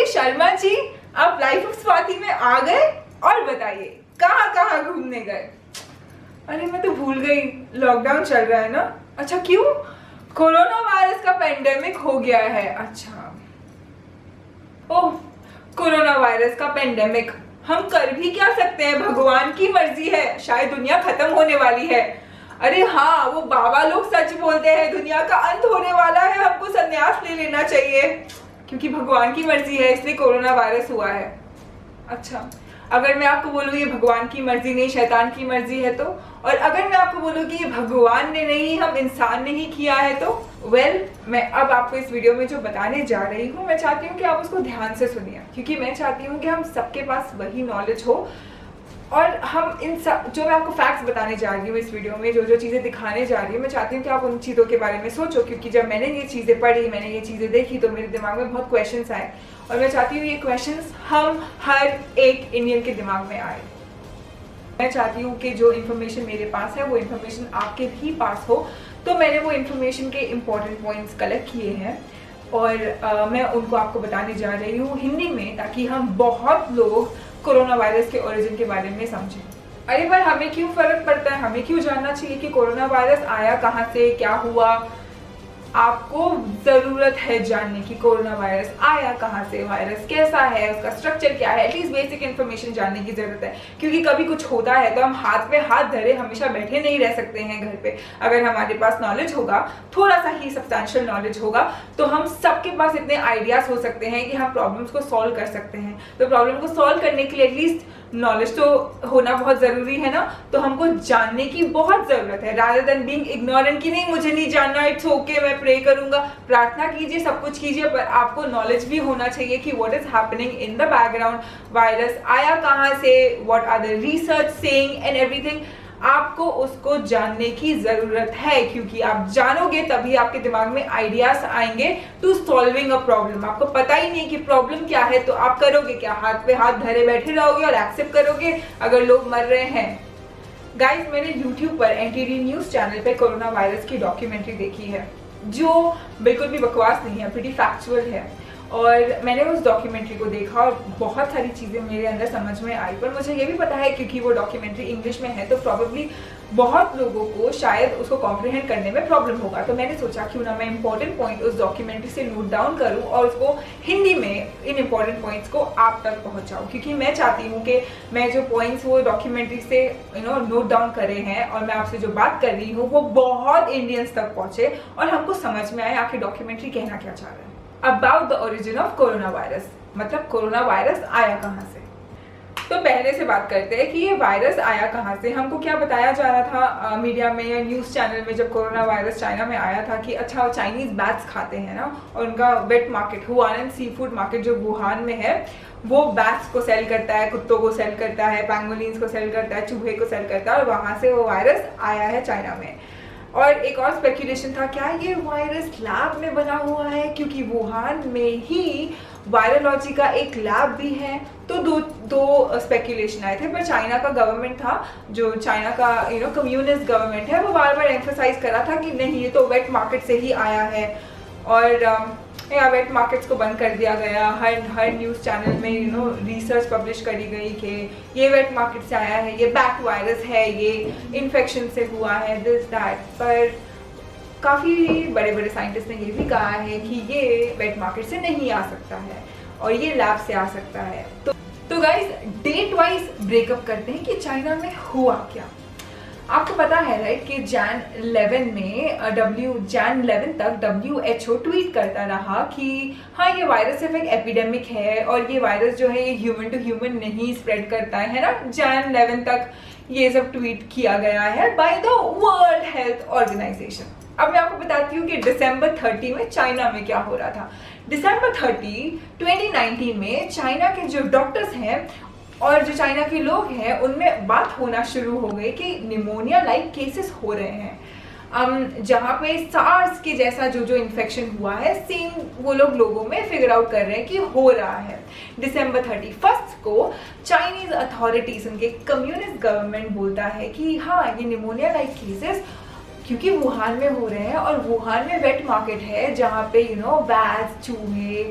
अरे शर्मा जी, आप life of Swati में आ गए और बताइए कहाँ कहाँ घूमने गए। अरे मैं तो भूल गई, लॉकडाउन चल रहा है ना। अच्छा क्यों? कोरोना वायरस का पेंडेमिक हो गया है। अच्छा ओह, कोरोना वायरस का पेंडेमिक। हम कर भी क्या सकते हैं, भगवान की मर्जी है, शायद दुनिया खत्म होने वाली है। अरे हाँ, वो बाबा लोग सच बोलते हैं, दुनिया का अंत होने वाला है, हमको संन्यास ले लेना चाहिए क्योंकि भगवान की मर्जी है इसलिए कोरोना वायरस हुआ है। अच्छा, अगर मैं आपको बोलूँ ये भगवान की मर्जी नहीं शैतान की मर्जी है तो, और अगर मैं आपको बोलूँ कि ये भगवान ने नहीं हम इंसान ने ही किया है तो मैं अब आपको इस वीडियो में जो बताने जा रही हूँ, मैं चाहती हूँ कि आप उसको ध्यान से सुनिए क्योंकि मैं चाहती हूँ कि हम सबके पास वही नॉलेज हो और हम इन सब जो मैं आपको फैक्ट्स बताने जा रही हूँ इस वीडियो में, जो जो चीज़ें दिखाने जा रही हूँ, मैं चाहती हूँ कि आप उन चीज़ों के बारे में सोचो क्योंकि जब मैंने ये चीज़ें पढ़ी, मैंने ये चीज़ें देखी तो मेरे दिमाग में बहुत क्वेश्चंस आए और मैं चाहती हूँ ये क्वेश्चंस हम हर एक इंडियन के दिमाग में आए। मैं चाहती हूँ कि जो इन्फॉर्मेशन मेरे पास है वो इन्फॉर्मेशन आपके भी पास हो, तो मैंने वो इन्फॉर्मेशन के इम्पोर्टेंट पॉइंट्स कलेक्ट किए हैं और मैं उनको आपको बताने जा रही हूँ हिंदी में, ताकि हम बहुत लोग कोरोना वायरस के ओरिजिन के बारे में समझें। अरे पर हमें क्यों फर्क पड़ता है, हमें क्यों जानना चाहिए कि कोरोना वायरस आया कहाँ से, क्या हुआ? आपको जरूरत है जानने की कोरोना वायरस आया कहाँ से, वायरस कैसा है, उसका स्ट्रक्चर क्या है, एटलीस्ट बेसिक इन्फॉर्मेशन जानने की जरूरत है क्योंकि कभी कुछ होता है तो हम हाथ पे हाथ धरे हमेशा बैठे नहीं रह सकते हैं घर पे। अगर हमारे पास नॉलेज होगा, थोड़ा सा ही सब्सटैंशियल नॉलेज होगा, तो हम सबके पास इतने आइडियाज हो सकते हैं कि हम प्रॉब्लम्स को सॉल्व कर सकते हैं। तो प्रॉब्लम को सॉल्व करने के लिए एटलीस्ट नॉलेज तो होना बहुत जरूरी है ना, तो हमको जानने की बहुत जरूरत है रादर देन बीइंग इग्नोरेंट कि नहीं मुझे नहीं जानना, इट्स ओके, मैं प्रे करूंगा। प्रार्थना कीजिए, सब कुछ कीजिए, पर आपको नॉलेज भी होना चाहिए कि what is happening in the background, virus आया कहाँ से, what are the research saying and everything. आपको उसको जानने की जरूरत है क्योंकि आप जानोगे तभी आपके दिमाग में आइडियाज आएंगे टू सॉल्विंग अ प्रॉब्लम। आपको पता ही नहीं कि प्रॉब्लम क्या है तो आप करोगे क्या, हाथ पे हाथ धरे बैठे रहोगे और एक्सेप्ट करोगे अगर लोग मर रहे हैं। गाइस, मैंने YouTube पर NTD न्यूज चैनल पे कोरोना वायरस की डॉक्यूमेंट्री देखी है जो बिल्कुल भी बकवास नहीं है, प्रीटी फैक्चुअल है और मैंने उस डॉक्यूमेंट्री को देखा और बहुत सारी चीज़ें मेरे अंदर समझ में आई। पर मुझे ये भी पता है क्योंकि वो डॉक्यूमेंट्री इंग्लिश में है तो प्रॉब्लली बहुत लोगों को शायद उसको कॉम्प्रिहेंड करने में प्रॉब्लम होगा, तो मैंने सोचा क्यों ना मैं इंपॉर्टेंट पॉइंट उस डॉक्यूमेंट्री से नोट डाउन करूं और उसको हिंदी में इन इंपॉर्टेंट पॉइंट्स को आप तक पहुंचाऊं क्योंकि मैं चाहती हूं कि मैं जो पॉइंट्स वो डॉक्यूमेंट्री से नोट डाउन करे हैं और मैं आपसे जो बात कर रही हूँ वो बहुत इंडियंस तक पहुंचे और हमको समझ में आए आखिर डॉक्यूमेंट्री कहना क्या चाह रहा है। About the origin of corona virus, मतलब कोरोना वायरस आया कहाँ से। तो पहले से बात करते हैं कि ये वायरस आया कहाँ से। हमको क्या बताया जा रहा था मीडिया में या न्यूज़ चैनल में जब कोरोना वायरस चाइना में आया था कि अच्छा चाइनीज बैट्स खाते हैं ना, और उनका wait market Hwan sea food market जो वुहान में है वो बैट्स को सेल करता है, कुत्तों को सेल करता है, पैंगोलिन्स को सेल करता है, चूहे को सेल करता है और वहाँ से वो वायरस आया है चाइना में। और एक और स्पेकुलेशन था क्या ये वायरस लैब में बना हुआ है क्योंकि वुहान में ही वायरोलॉजी का एक लैब भी है। तो दो स्पेकुलेशन आए थे, पर चाइना का गवर्नमेंट था, जो चाइना का कम्युनिस्ट गवर्नमेंट है, वो बार बार एम्फसाइज करा था कि नहीं ये तो वेट मार्केट से ही आया है और वेट मार्केट्स को बंद कर दिया गया। हर न्यूज़ चैनल में रिसर्च पब्लिश करी गई कि ये वेट मार्केट से आया है, ये बैक वायरस है, ये इन्फेक्शन से हुआ है, दिस दैट। पर काफ़ी बड़े बड़े साइंटिस्ट ने ये भी कहा है कि ये वेट मार्केट से नहीं आ सकता है और ये लैब से आ सकता है। तो गाइस, डेट वाइज ब्रेकअप करते हैं कि चाइना में हुआ क्या। आपको पता है राइट कि जैन 11 तक WHO ट्वीट करता रहा कि हाँ ये वायरस सिर्फ एक एपिडेमिक है और ये वायरस जो है ये ह्यूमन टू ह्यूमन नहीं स्प्रेड करता है ना। जैन 11 तक ये सब ट्वीट किया गया है by the World Health Organization. अब मैं आपको बताती हूँ कि दिसंबर 30 में चाइना में क्या हो रहा था। दिसंबर 30, 2019 में चाइना के जो डॉक्टर्स हैं और जो चाइना के लोग हैं उनमें बात होना शुरू हो गई कि निमोनिया लाइक केसेस हो रहे हैं। जहाँ पे सार्स के जैसा जो इन्फेक्शन हुआ है सेम वो लोगों में फिगर आउट कर रहे हैं कि हो रहा है। दिसंबर 31 को चाइनीज अथॉरिटीज, उनके कम्युनिस्ट गवर्नमेंट बोलता है कि हाँ ये निमोनिया लाइक केसेस क्योंकि वुहान में हो रहे हैं और वुहान में वेट मार्केट है जहाँ पे बैट्स, चूहे,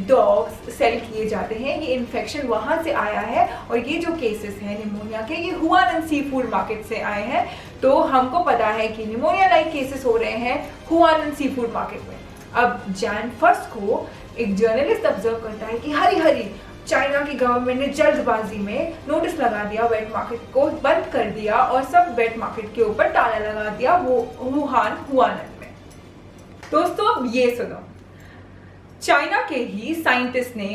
डॉग्स सेल किए जाते हैं। ये इन्फेक्शन वहाँ से आया है और ये जो केसेस हैं निमोनिया के, ये Huanan and seafood market से आए हैं। तो हमको पता है कि निमोनिया लाइक केसेस हो रहे हैं Hwan and seafood market में। अब Jan 1 को एक जर्नलिस्ट ऑब्जर्व करता है कि हरी चाइना की गवर्नमेंट ने जल्दबाजी में नोटिस लगा दिया, वेट मार्केट को बंद कर दिया और सब वेट मार्केट के ऊपर ताला लगा दिया वो हुआन में। दोस्तों अब ये सुनो, चाइना के ही साइंटिस्ट ने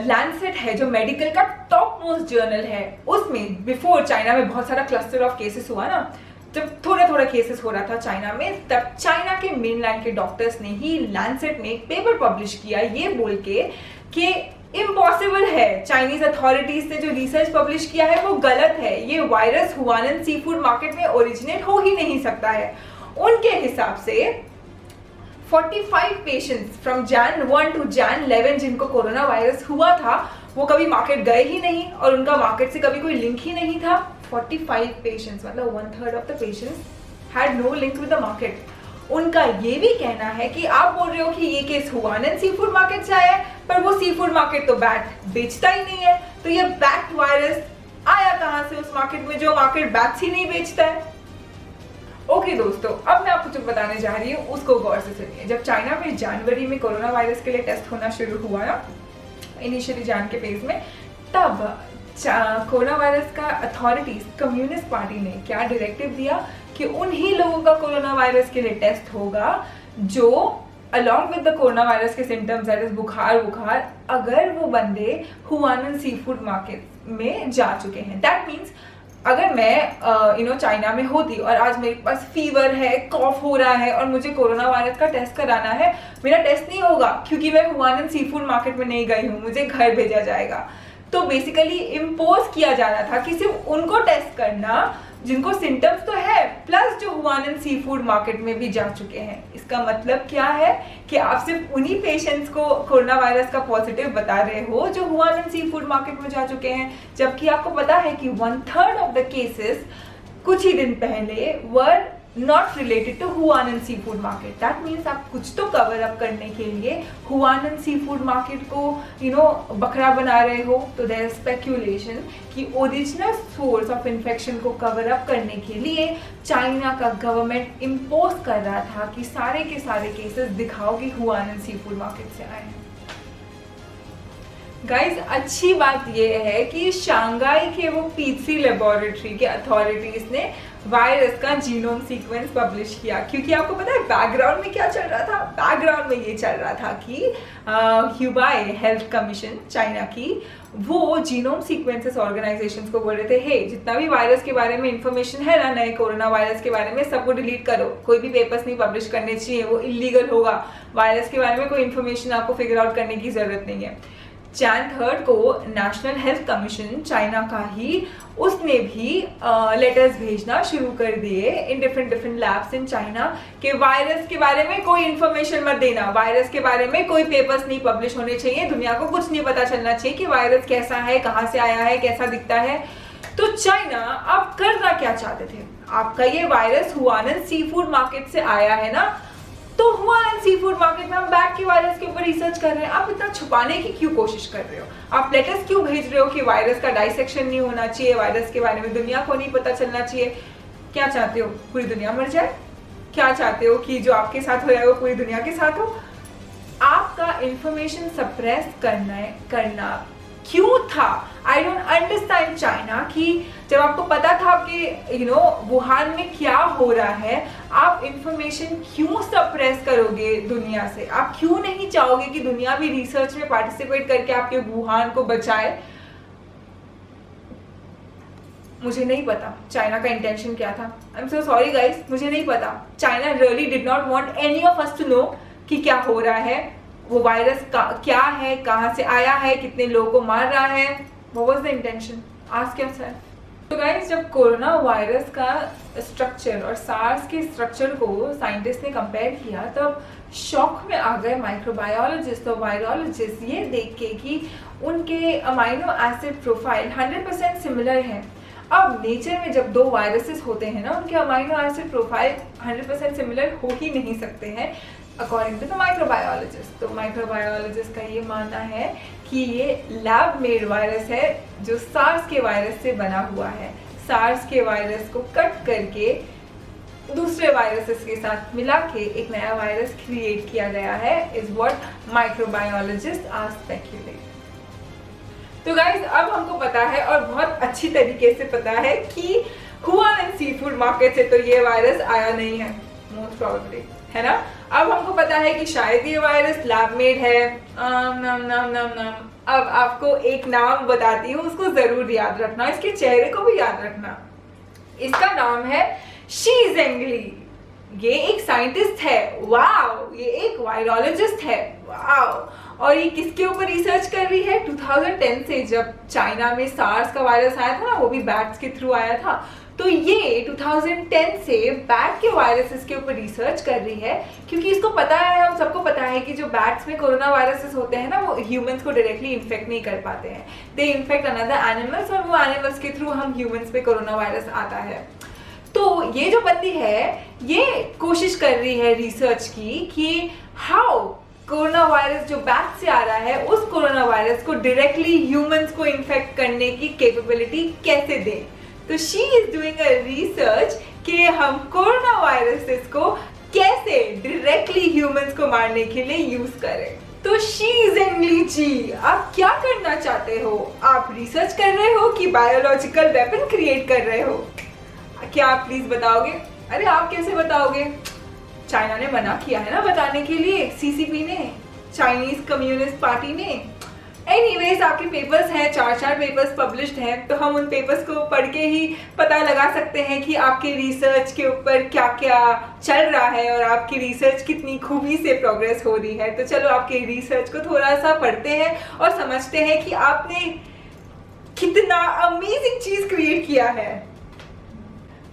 लैंसेट है जो मेडिकल का टॉप मोस्ट जर्नल है, उसमें बिफोर चाइना में बहुत सारा क्लस्टर ऑफ केसेस हुआ ना, जब थोड़ा केसेस हो रहा था चाइना में, तब चाइना के मेनलैंड के डॉक्टर्स ने ही लैंसेट में एक पेपर पब्लिश किया ये बोल के कि इम्पॉसिबल है, चाइनीज अथॉरिटीज ने जो रिसर्च पब्लिश किया है वो गलत है, ये virus Hwan and seafood market में ओरिजिनेट हो ही नहीं सकता है। उनके हिसाब से 45 patients from Jan 1 to Jan 11 जिनको कोरोना वायरस हुआ था वो कभी मार्केट गए ही नहीं और उनका मार्केट से कभी कोई लिंक ही नहीं था। 45 पेशेंट्स मतलब 1/3 of the patients had no link with the market. उनका ये भी कहना है कि आप बोल रहे हो कि ये case Hwan and seafood market से आया है, पर वो सी फूड मार्केट तो बैट बेचता ही नहीं है, तो ये बैट वायरस आया कहां से उस मार्केट में जो मार्केट बैट्स ही नहीं बेचता है। ओके दोस्तों, अब मैं आपको जो बताने जा रही हूँ उसको गौर से सुनिए। जब चाइना में जनवरी में कोरोना वायरस के लिए टेस्ट होना शुरू हुआ ना, इनिशियली जान के फेज में, तब कोरोना वायरस का अथॉरिटीज कम्युनिस्ट पार्टी ने क्या डायरेक्टिव दिया कि उन्हीं लोगों का कोरोना वायरस के लिए टेस्ट होगा जो along with the corona virus के सिम्टम्स दैट इज बुखार, अगर वो बंदे Hwan and seafood market में जा चुके हैं। दैट मीन्स अगर मैं चाइना में होती और आज मेरे पास फीवर है, कॉफ हो रहा है और मुझे कोरोना वायरस का टेस्ट कराना है, मेरा टेस्ट नहीं होगा क्योंकि मैं Hwan and seafood market में नहीं गई हूँ, मुझे घर भेजा जाएगा। तो बेसिकली इम्पोज किया जा रहा था कि सिर्फ उनको टेस्ट करना जिनको सिम्टम्स तो है, प्लस जो Hwan and seafood market में भी जा चुके हैं। इसका मतलब क्या है कि आप सिर्फ उन्हीं पेशेंट्स को कोरोना वायरस का पॉजिटिव बता रहे हो जो Hwan and seafood market में जा चुके हैं, जबकि आपको पता है कि 1/3 ऑफ द केसेस कुछ ही दिन पहले were not related to Hwan and seafood market. That means आप कुछ तो कवर अप करने के लिए Hwan and seafood market को बकरा बना रहे हो। तो देयर इज स्पेक्यूलेशन कि ओरिजिनल सोर्स ऑफ इन्फेक्शन को कवर अप करने के लिए चाइना का गवर्नमेंट इम्पोज कर रहा था कि सारे के सारे केसेस दिखाओ कि Hwan and seafood market से आए हैं। गाइज अच्छी बात यह है कि शंघाई के वो पीसी लेबोरेटरी के अथॉरिटीज ने वायरस का जीनोम सीक्वेंस पब्लिश किया, क्योंकि आपको पता है बैकग्राउंड में क्या चल रहा था। बैकग्राउंड में ये चल रहा था कि ह्यूबाई हेल्थ कमीशन चाइना की वो जीनोम सीक्वेंसेस ऑर्गेनाइजेशंस को बोल रहे थे, हे जितना भी वायरस के बारे में इंफॉर्मेशन है ना, नए कोरोना वायरस के बारे में, सबको डिलीट करो, कोई भी पेपर्स नहीं पब्लिश करने चाहिए, वो इलीगल होगा, वायरस के बारे में कोई इन्फॉर्मेशन आपको फिगर आउट करने की जरूरत नहीं है। Jan 3 को नेशनल हेल्थ कमीशन चाइना का ही उसने भी लेटर्स भेजना शुरू कर दिए in different labs in China कि वायरस के बारे में कोई इन्फॉर्मेशन मत देना, वायरस के बारे में कोई पेपर्स नहीं पब्लिश होने चाहिए, दुनिया को कुछ नहीं पता चलना चाहिए कि वायरस कैसा है, कहाँ से आया है, कैसा दिखता है। तो चाइना आप करना क्या चाहते थे? आपका ये virus Hwan and seafood market से आया है ना, तो Hwan and seafood market में हम बैट के वायरस के ऊपर रिसर्च कर रहे हैं, आप इतना छुपाने की क्यों कोशिश कर रहे हो? आप लेटर्स क्यों भेज रहे हो कि वायरस का डाइसेक्शन नहीं होना चाहिए, वायरस के बारे में दुनिया को नहीं पता चलना चाहिए? क्या चाहते हो, पूरी दुनिया मर जाए? क्या चाहते हो कि जो आपके साथ हो रहा है वो पूरी दुनिया के साथ हो? आपका इंफॉर्मेशन सप्रेस करना क्यों था? आई डोंट अंडरस्टैंड चाइना कि जब आपको पता था कि वुहान में क्या हो रहा है, आप इंफॉर्मेशन क्यों सप्रेस करोगे दुनिया से? आप क्यों नहीं चाहोगे कि दुनिया भी रिसर्च में पार्टिसिपेट करके आपके वुहान को बचाए? मुझे नहीं पता चाइना का इंटेंशन क्या था। I am so sorry guys, मुझे नहीं पता। China really did not want any of us to know कि क्या हो रहा है, वो वायरस क्या है, कहाँ से आया है, कितने लोगों को मार रहा है। What was the intention? Ask yourself. तो गाइस जब कोरोना वायरस का स्ट्रक्चर और सार्स के स्ट्रक्चर को साइंटिस्ट ने कंपेयर किया तब शॉक में आ गए माइक्रोबायोलॉजिस्ट और वायरोलॉजिस्ट ये देख के कि उनके अमाइनो एसिड प्रोफाइल 100% सिमिलर है। अब नेचर में जब दो वायरसेस होते हैं ना, उनके अमाइनो एसिड प्रोफाइल 100% सिमिलर हो ही नहीं सकते हैं अकॉर्डिंग टू द माइक्रोबायोलॉजिस्ट। तो माइक्रोबायोलॉजिस्ट का ये मानना है कि ये लैब मेड वायरस है जो सार्स के वायरस से बना हुआ है। सार्स के वायरस को कट करके दूसरे वायरसेस के साथ मिला के एक नया वायरस क्रिएट किया गया है, is what microbiologists are speculate. तो गाइज अब हमको पता है और बहुत अच्छी तरीके से पता है कि हुआन सी फूड मार्केट से तो ये वायरस आया नहीं है मोस्ट प्रोबेबली, है ना। अब हमको पता है कि शायद ये वायरस लैब मेड है। नाम अब आपको एक नाम बताती हूँ, उसको जरूर याद रखना, इसके चेहरे को भी याद रखना। इसका नाम है शी जेंगली। ये एक साइंटिस्ट है, वाओ। ये एक वायरोलॉजिस्ट है, वाओ। और ये किसके ऊपर रिसर्च कर रही है? 2010 से, जब चाइना में सार्स का वायरस आया था ना, वो भी बैट्स के थ्रू आया था, तो ये 2010 से बैट के वायरसेस के ऊपर रिसर्च कर रही है, क्योंकि इसको पता है, हम सबको पता है कि जो बैट्स में कोरोना वायरसेस होते हैं ना, वो ह्यूमंस को डायरेक्टली इन्फेक्ट नहीं कर पाते हैं, दे इन्फेक्ट अनदर एनिमल्स, और वो एनिमल्स के थ्रू हम ह्यूमंस पे कोरोना वायरस आता है। तो ये जो बंदी है, ये कोशिश कर रही है रिसर्च की कि हाउ कोरोना वायरस जो बैट से आ रहा है, उस कोरोना वायरस को डायरेक्टली ह्यूमंस को इन्फेक्ट करने की कैपेबिलिटी कैसे दें। तो she is doing a research कि हम कोरोना वायरसेस को कैसे डायरेक्टली ह्यूमंस को मारने के लिए यूज करें। तो शी जेंगली जी, आप क्या करना चाहते हो? आप रिसर्च कर रहे हो कि बायोलॉजिकल वेपन क्रिएट कर रहे हो? क्या आप प्लीज बताओगे? अरे आप कैसे बताओगे? चाइना ने मना किया है ना बताने के लिए, सीसीपी ने, चाइनीज कम्युनिस्ट पार्टी ने। एनीवेज आपके पेपर्स हैं, 4 पेपर्स पब्लिश्ड हैं, तो हम उन पेपर्स को पढ़ के ही पता लगा सकते हैं कि आपके रिसर्च के ऊपर क्या क्या चल रहा है और आपकी रिसर्च कितनी खूबी से प्रोग्रेस हो रही है। तो चलो आपके रिसर्च को थोड़ा सा पढ़ते हैं और समझते हैं कि आपने कितना अमेजिंग चीज क्रिएट किया है।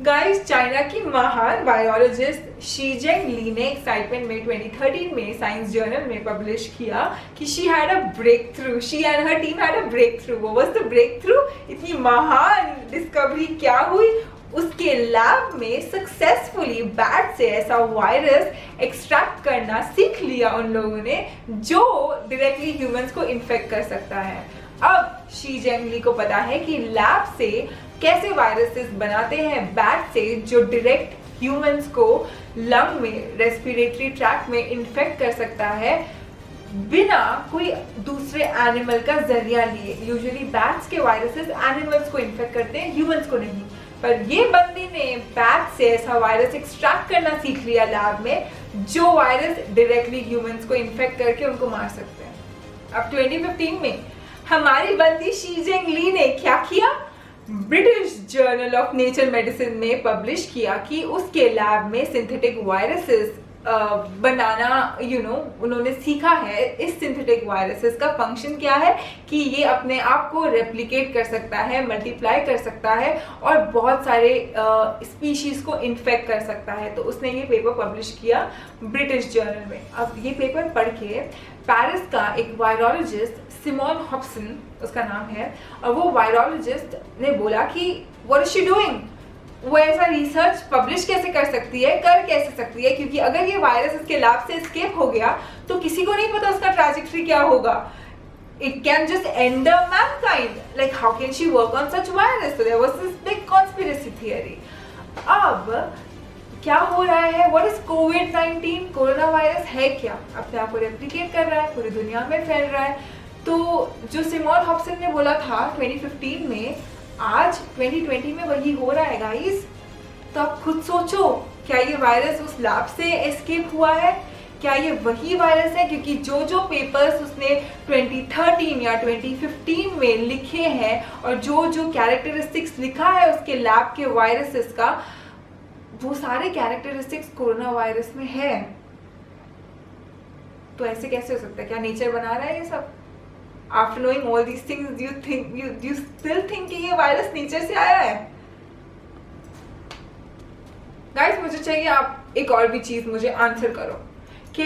गाइस, चाइना की महान बायोलॉजिस्ट शी जेंगली ने एक्साइटमेंट में 2013 में साइंस जर्नल में पब्लिश किया कि she had a breakthrough, she and her team had a breakthrough. वो वाज द ब्रेक थ्रू, इतनी महान डिस्कवरी क्या हुई? उसके लैब में सक्सेसफुली बैट से ऐसा वायरस एक्सट्रैक्ट करना सीख लिया उन लोगों ने, जो डायरेक्टली ह्यूमंस को इन्फेक्ट कर सकता है। अब शी जेंगली को पता है कि लैब से कैसे वायरसेस बनाते हैं बैट से, जो डायरेक्ट ह्यूमंस को लंग में, रेस्पिरेटरी ट्रैक्ट में इन्फेक्ट कर सकता है बिना कोई दूसरे एनिमल का जरिया लिए। यूजुअली बैट्स के वायरसेस एनिमल्स को इन्फेक्ट करते हैं, ह्यूमंस को नहीं। पर ये बंदी ने बैट से ऐसा वायरस एक्सट्रैक्ट करना सीख लिया लैब में, जो वायरस डायरेक्टली ह्यूमंस को इन्फेक्ट करके उनको मार सकते हैं। अब 2015 में हमारी बंदी शी जेंगली ने क्या किया? British journal of nature medicine में पब्लिश किया कि उसके लैब में सिंथेटिक वायरसेस बनाना, उन्होंने सीखा है। इस सिंथेटिक वायरसेस का फंक्शन क्या है कि ये अपने आप को रेप्लिकेट कर सकता है, मल्टीप्लाई कर सकता है और बहुत सारे स्पीशीज को इन्फेक्ट कर सकता है। तो उसने ये पेपर पब्लिश किया ब्रिटिश जर्नल में। अब ये पेपर पढ़ के पेरिस का एक वायरोलॉजिस्ट, सिमोन हॉब्सन उसका नाम है, और वो वायरोलॉजिस्ट ने बोला कि व्हाट इज शी डूइंग? वो ऐसा रिसर्च पब्लिश कैसे कर सकती है, कर कैसे सकती है? क्योंकि अगर ये वायरस इसके लैब से एस्केप हो गया तो किसी को नहीं पता उसका ट्रैजेक्टरी क्या होगा। It can just end the mankind. Like how can she work on such virus? So there was this big conspiracy theory. अब क्या हो रहा है? What is COVID-19? Corona virus है क्या? अपने आप को रेप्लिकेट कर रहा है, पूरी दुनिया में फैल रहा है। तो जो सिमोन हॉब्सन ने बोला था 2015 में, आज 2020 में वही हो रहा है गाइस। तो आप खुद सोचो, क्या ये वायरस उस लैब से एस्केप हुआ है? क्या ये वही वायरस है? क्योंकि जो जो पेपर्स उसने 2013 या 2015 में लिखे हैं और जो जो कैरेक्टरिस्टिक्स लिखा है उसके लैब के वायरसेस का, वो सारे कैरेक्टरिस्टिक्स कोरोना वायरस में है। तो ऐसे कैसे हो सकता है? क्या नेचर बना रहा है ये सब? After knowing all these things, you still think कि ये वायरस नेचर से आया है? गाइस, मुझे चाहिए आप एक और भी चीज मुझे आंसर करो कि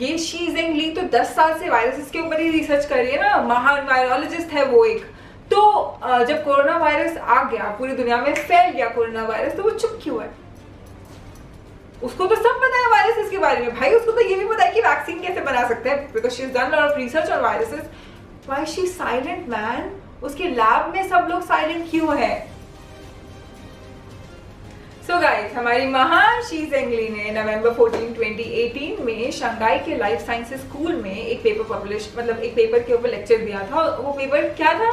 ये शी जेंगली तो 10 साल से वायरसेस के ऊपर ही रिसर्च कर रही है ना, महान वायरोलॉजिस्ट है वो एक। तो जब कोरोना वायरस आ गया, पूरी दुनिया में फैल गया कोरोना वायरस, तो वो चुप क्यों है? उसको तो सब पता है वायरसेस के बारे में भाई, उसको तो ये भी पता है कि वैक्सीन कैसे बना सकते हैं, because she is done lot of research on viruses. Why she silent man? उसके लैब में सब लोग साइलेंट क्यों है? सो गाइस, हमारी महान शी जेंगली ने नवंबर 14, 2018 में शंघाई के लाइफ साइंसेस स्कूल में एक पेपर एक पेपर के ऊपर लेक्चर दिया था। वो पेपर क्या था?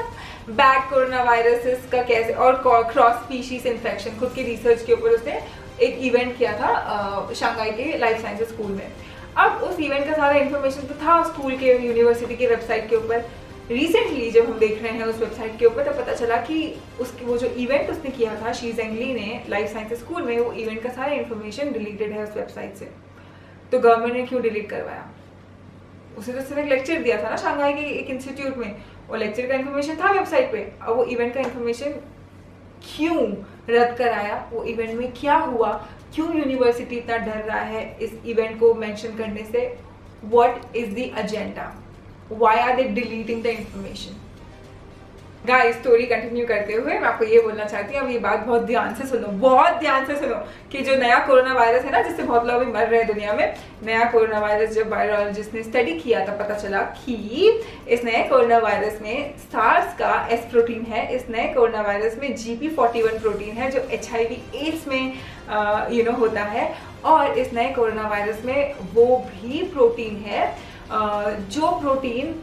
बैड कोरोना वायरसेस का कैसे और क्रॉस स्पीशीज इन्फेक्शन, खुद की रिसर्च के ऊपर उसने एक इवेंट किया था शंघाई के लाइफ साइंसेस स्कूल में। अब उस इवेंट का सारा इन्फॉर्मेशन तो था स्कूल के यूनिवर्सिटी के वेबसाइट के ऊपर। रिसेंटली जब हम देख रहे हैं उस वेबसाइट के ऊपर, तो पता चला कि उसकी वो जो इवेंट उसने किया था शी जेंगली ने लाइफ साइंसेस स्कूल में, वो इवेंट का सारा इन्फॉर्मेशन डिलीटेड है उस वेबसाइट से। तो गवर्नमेंट ने क्यों डिलीट करवाया? उसे तो सिर्फ एक लेक्चर दिया था ना शंघाई के एक इंस्टीट्यूट में, वो लेक्चर का इन्फॉर्मेशन था वेबसाइट पे। अब वो इवेंट का इन्फॉर्मेशन क्यों रद्द कराया? वो इवेंट में क्या हुआ? क्यों यूनिवर्सिटी इतना डर रहा है इस इवेंट को मेंशन करने से? What is the agenda? Why are they deleting the information? Guys, story continue करते हुए मैं आपको ये बोलना चाहती हूँ, अब ये बात बहुत ध्यान से सुनो, बहुत ध्यान से सुनो, कि जो नया कोरोना वायरस है ना, जिससे बहुत लोग अभी मर रहे हैं दुनिया में, नया कोरोना वायरस जब वायरोलॉजिस्ट ने स्टडी किया तब पता चला कि इस नए कोरोना वायरस में सार्स का एस प्रोटीन है, इस नए कोरोना वायरस में GP41 प्रोटीन है जो HIV एड्स में होता है, और इस नए कोरोना वायरस में वो भी प्रोटीन है जो प्रोटीन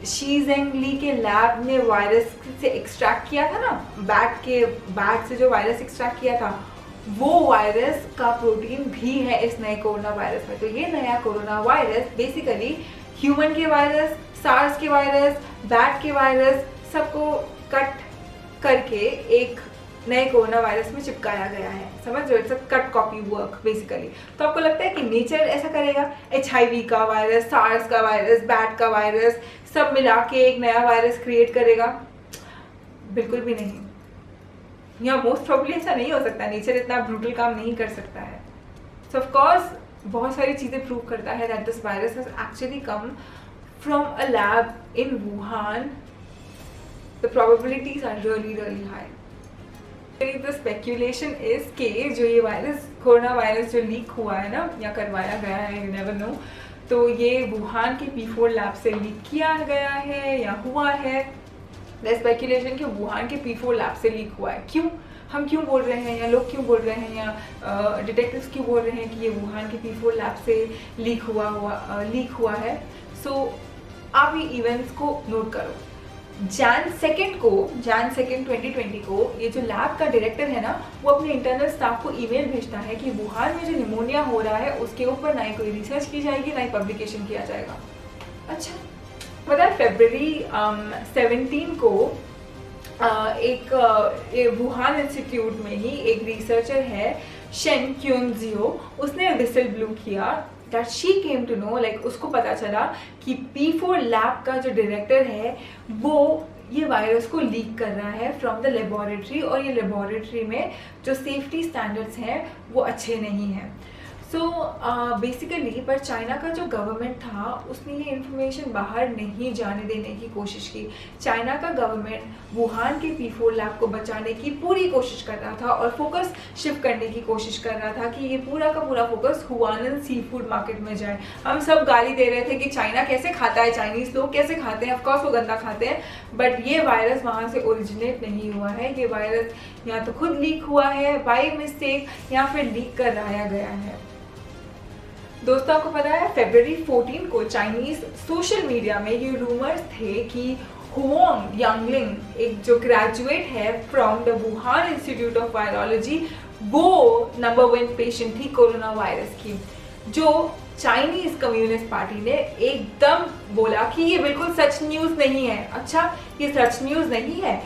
शी जेंगली के लैब ने वायरस से एक्सट्रैक्ट किया था ना, बैट से जो वायरस एक्सट्रैक्ट किया था, वो वायरस का प्रोटीन भी है इस नए कोरोना वायरस में। तो ये नया कोरोना वायरस बेसिकली ह्यूमन के वायरस, सार्स के वायरस, बैट के वायरस सबको कट करके एक नए कोरोना वायरस में चिपकाया गया है। समझ रहे हो? It's a cut copy work basically. तो आपको लगता है कि नेचर ऐसा करेगा? HIV का वायरस, सार्स का वायरस, बैट का वायरस सब मिला के एक नया वायरस क्रिएट करेगा? बिल्कुल भी नहीं। या मोस्ट प्रोबेबली ऐसा नहीं हो सकता, नेचर इतना ब्रूटल काम नहीं कर सकता है। सो ऑफ कोर्स बहुत सारी चीज़ें प्रूव करता है that this virus has actually come from a lab in Wuhan. The probabilities are really really high. The speculation is कि जो ये वायरस, कोरोना वायरस जो लीक हुआ है ना, या करवाया गया है, यू नेवर नो, तो ये वुहान के P4 लैब से लीक किया गया है या हुआ है। द स्पेकुलेशन कि वुहान के P4 लैब से लीक हुआ है। क्यों? हम क्यों बोल रहे हैं, या लोग क्यों बोल रहे हैं, या डिटेक्टिव्स क्यों बोल रहे हैं कि ये वुहान के P4 लैब से लीक हुआ है? सो आप ये इवेंट्स को नोट करो। Jan 2 2020 को ये जो लैब का डायरेक्टर है ना, वो अपने इंटरनल स्टाफ को ईमेल भेजता है कि वुहान में जो निमोनिया हो रहा है उसके ऊपर ना ही कोई रिसर्च की जाएगी, ना ही पब्लिकेशन किया जाएगा। अच्छा, पता है February 17 को एक वुहान इंस्टीट्यूट में ही एक रिसर्चर है शेन क्यूंगजियो, उसने विसल ब्लू किया that she came to know, like उसको पता चला कि P4 लैब का जो डायरेक्टर है वो ये वायरस को लीक कर रहा है फ्रॉम द लेबोरेटरी, और ये लेबोरेटरी में जो सेफ्टी स्टैंडर्ड्स हैं वो अच्छे नहीं हैं। सो बेसिकली पर चाइना का जो गवर्नमेंट था उसने ये इन्फॉर्मेशन बाहर नहीं जाने देने की कोशिश की। चाइना का गवर्नमेंट वुहान के P4 लैब को बचाने की पूरी कोशिश कर रहा था और फोकस शिफ्ट करने की कोशिश कर रहा था कि ये पूरा का पूरा focus Huanan sea food market में जाए। हम सब गाली दे रहे थे कि चाइना कैसे खाता है, चाइनीज़ लोग कैसे खाते हैं, ऑफकोर्स वो गंदा खाते हैं, बट ये वायरस वहाँ से ओरिजिनेट नहीं हुआ है। ये वायरस या तो खुद लीक हुआ है बाय मिस्टेक, या फिर लीक कराया गया है। दोस्तों, आपको पता है February 14 को चाइनीज सोशल मीडिया में ये रूमर्स थे कि हुआंग यांगलिंग, एक जो ग्रेजुएट है from the Wuhan institute of virology, वो नंबर 1 पेशेंट थी कोरोना वायरस की, जो चाइनीज कम्युनिस्ट पार्टी ने एकदम बोला कि ये बिल्कुल सच न्यूज़ नहीं है। अच्छा, ये सच न्यूज़ नहीं है,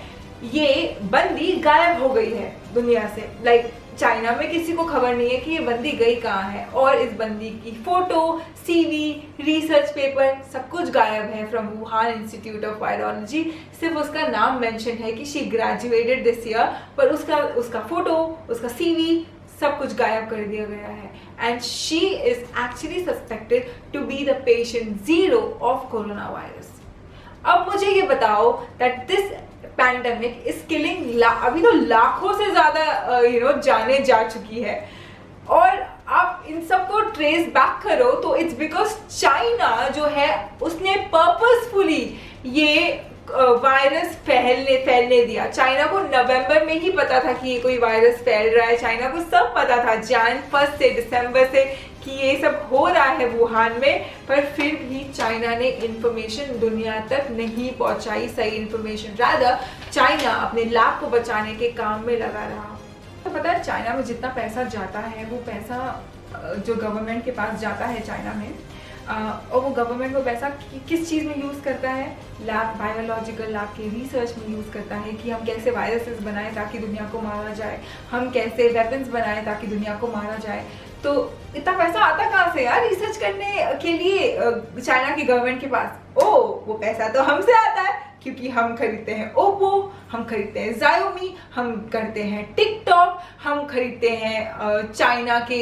ये बंदी गायब हो गई है दुनिया से। लाइक चाइना में किसी को खबर नहीं है कि ये बंदी गई कहाँ है, और इस बंदी की फोटो, CV, रिसर्च पेपर सब कुछ गायब है from Wuhan institute of virology. सिर्फ उसका नाम मेंशन है कि शी ग्रेजुएटेड दिस ईयर, पर उसका फोटो, उसका CV सब कुछ गायब कर दिया गया है। And she is actually suspected to be the patient 0 of corona virus. अब मुझे ये बताओ that this pandemic is killing, अभी तो लाखों से ज्यादा जाने जा चुकी है, और आप इन सबको ट्रेस बैक करो तो इट्स बिकॉज चाइना जो है उसने पर्पसफुली ये वायरस फैलने दिया। चाइना को नवंबर में ही पता था कि ये कोई वायरस फैल रहा है, चाइना को सब पता था Jan 1 से दिसंबर से कि ये सब हो रहा है वुहान में, पर फिर भी चाइना ने इंफॉर्मेशन दुनिया तक नहीं पहुंचाई, सही इंफॉर्मेशन। रादर चाइना अपने लैब को बचाने के काम में लगा रहा। तो पता है चाइना में जितना पैसा जाता है वो पैसा जो गवर्नमेंट के पास जाता है चाइना में, और वो गवर्नमेंट वो पैसा किस चीज़ में यूज़ करता है, लैब, बायोलॉजिकल लैब के रिसर्च में यूज़ करता है कि हम कैसे वायरसेस बनाएं ताकि दुनिया को मारा जाए, हम कैसे वेपन्स बनाएं ताकि दुनिया को मारा जाए। तो इतना पैसा आता कहाँ से यार रिसर्च करने के लिए चाइना की गवर्नमेंट के पास? वो पैसा तो हमसे आता है, क्योंकि हम खरीदते हैं ओप्पो, हम खरीदते हैं Xiaomi, हम करते हैं टिकटॉक, हम खरीदते हैं चाइना के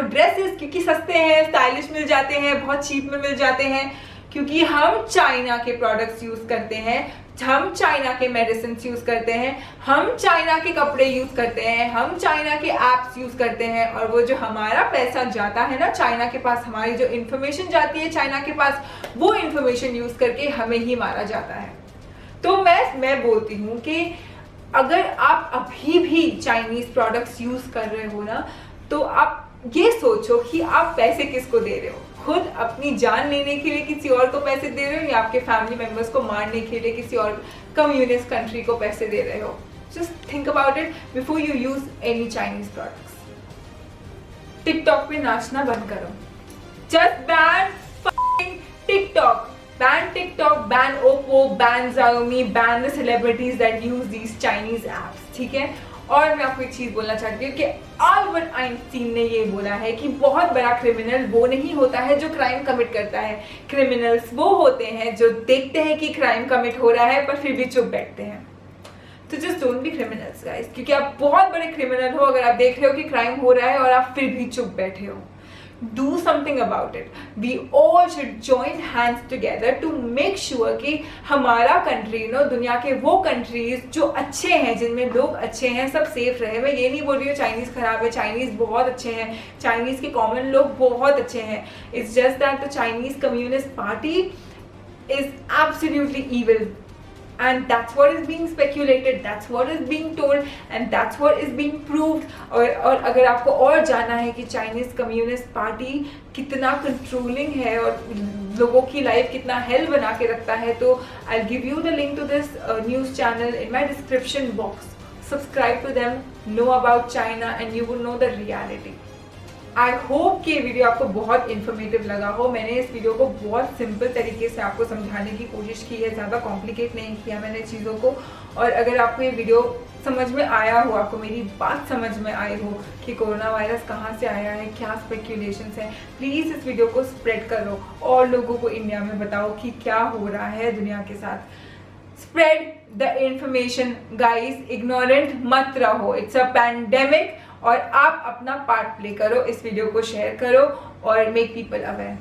ड्रेसेस क्योंकि सस्ते हैं, स्टाइलिश मिल जाते हैं, बहुत चीप में मिल जाते हैं, क्योंकि हम चाइना के प्रोडक्ट्स यूज करते हैं, हम चाइना के मेडिसिन यूज करते हैं, हम चाइना के कपड़े यूज करते हैं, हम चाइना के एप्स यूज करते हैं, और वो जो हमारा पैसा जाता है ना चाइना के पास, हमारी जो इंफॉर्मेशन जाती है चाइना के पास, वो इंफॉर्मेशन यूज करके हमें ही मारा जाता है। तो मैं बोलती हूँ कि अगर आप अभी भी चाइनीज प्रोडक्ट्स यूज कर रहे हो ना, तो आप ये सोचो कि आप पैसे किसको दे रहे हो, खुद अपनी जान लेने के लिए किसी और को पैसे दे रहे हो, या आपके फैमिली मेंबर्स को मारने के लिए किसी और कम्युनिस्ट कंट्री को पैसे दे रहे हो? Just think about it before you use any Chinese products. TikTok पे नाचना बंद करो, just ban TikTok, ban TikTok, ban Oppo, ban Xiaomi, ban the celebrities that use these Chinese apps, ठीक है? और मैं आपको एक चीज बोलना चाहती हूँ कि अल्बर्ट आइंस्टीन ने ये बोला है कि बहुत बड़ा क्रिमिनल वो नहीं होता है जो क्राइम कमिट करता है, क्रिमिनल्स वो होते हैं जो देखते हैं कि क्राइम कमिट हो रहा है पर फिर भी चुप बैठते हैं। तो just don't be criminals guys, क्योंकि आप बहुत बड़े क्रिमिनल हो अगर आप देख रहे हो कि क्राइम हो रहा है और आप फिर भी चुप बैठे हो। Do something about it. We all should join hands together to make sure कि हमारा कंट्री दुनिया के वो कंट्रीज जो अच्छे हैं, जिनमें लोग अच्छे हैं, सब सेफ रहे। मैं ये नहीं बोल रही हूँ चाइनीज खराब है, चाइनीज बहुत अच्छे हैं, चाइनीज के कॉमन लोग बहुत अच्छे हैं। It's just that the Chinese communist party is absolutely evil, and that's what is being speculated, that's what is being told, and that's what is being proved। और अगर आपको और जानना है कि चाइनीज कम्युनिस्ट पार्टी कितना कंट्रोलिंग है और लोगों की लाइफ कितना हेल बना के रखता है, तो I give you the link to this news channel in my description box. Subscribe to them, know about China and you will know the reality. I hope कि ये वीडियो आपको बहुत इन्फॉर्मेटिव लगा हो। मैंने इस वीडियो को बहुत सिंपल तरीके से आपको समझाने की कोशिश की है, ज़्यादा कॉम्प्लिकेट नहीं किया मैंने चीज़ों को। और अगर आपको ये वीडियो समझ में आया हो, आपको मेरी बात समझ में आई हो कि कोरोना वायरस कहाँ से आया है, क्या स्पेक्यूलेशंस हैं, प्लीज़ इस वीडियो को स्प्रेड करो और लोगों को इंडिया में बताओ कि क्या हो रहा है दुनिया के साथ। Spread the information guys, ignorant मत रहो, इट्स अ पैंडेमिक। और आप अपना पार्ट प्ले करो, इस वीडियो को शेयर करो और मेक पीपल अवेयर।